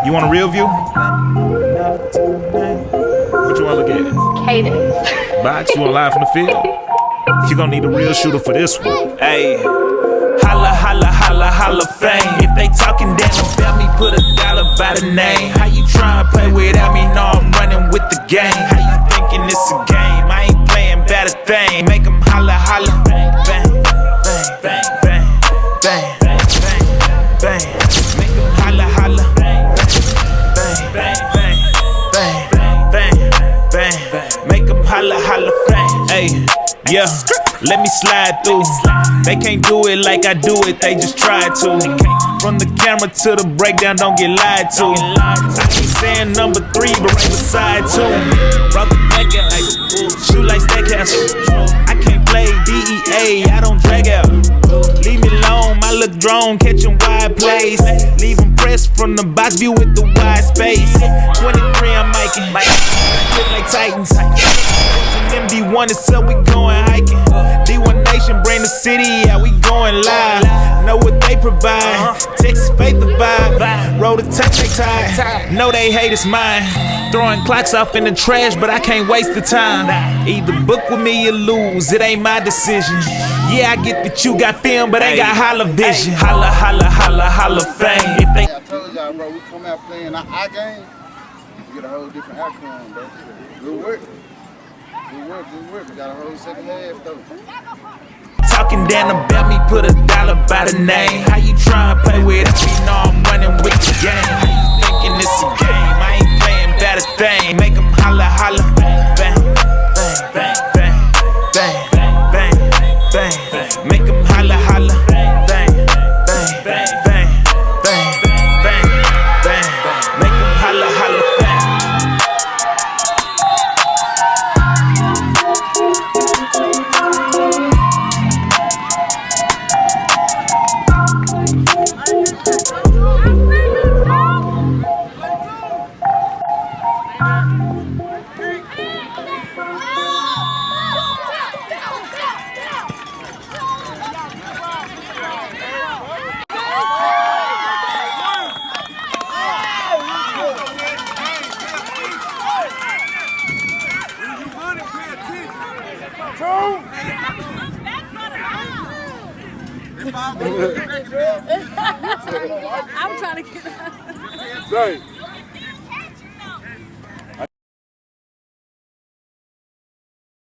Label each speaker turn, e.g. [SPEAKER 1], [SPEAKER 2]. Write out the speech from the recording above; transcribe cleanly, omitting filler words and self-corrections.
[SPEAKER 1] You want a real view? What you want to look at?
[SPEAKER 2] Cadence.
[SPEAKER 1] Box, you want live from the field? You gonna need a real shooter for this one. Hey, holla, holla, holla, holla fame. If they talking down about me, put $1 by the name. How you tryna play without me? No, I'm running with the game. How you thinking it's a game? I ain't playing bad a thing. Make them holla, holla, bang, bang, bang, bang, bang, bang, bang. Make them holla, holla, bang, bang, bang, bang, bang, bang, bang. Make them holla, holla, bang. Hey, yeah. Let me slide through. They can't do it like I do it, they just try to. From the camera to the breakdown, don't get lied to. I keep saying number 3, but right beside 2. Brought the back out like shoot like Stackhouse. I can't play DEA, I don't drag out. Leave me alone, I look drone, catching wide plays. Leave them pressed from the box view with the wide space. 23, I'm making like Titans. MD1 is up, we going hiking. D1 Nation, bring the city out, we going live. Know what they provide. Texas faith the vibe. Roll the tape, they tied. Know they hate it's mine. Throwing clocks off in the trash, but I can't waste the time. Either book with me or lose, it ain't my decision. Yeah, I get that you got film, but ain't got holla vision. Holla, holla, holla, holla fame. If they
[SPEAKER 3] I told y'all, bro, we come out playing our game, we get a whole different outcome, bro. Good work. Good work, good work. We got a whole second half, though.
[SPEAKER 1] talking down about me, put $1 by the name. How you tryna play with me? No, I'm running with the game. How you thinking it's a game? I ain't playing bad a thing. Make them holla, holla, bang, bang, bang, bang, bang, bang, bang, bang. Make them holla, holla, bang, bang, bang, bang, bang, bang, bang, bang. Make them holla, holla, bang.
[SPEAKER 4] I'm trying to get out.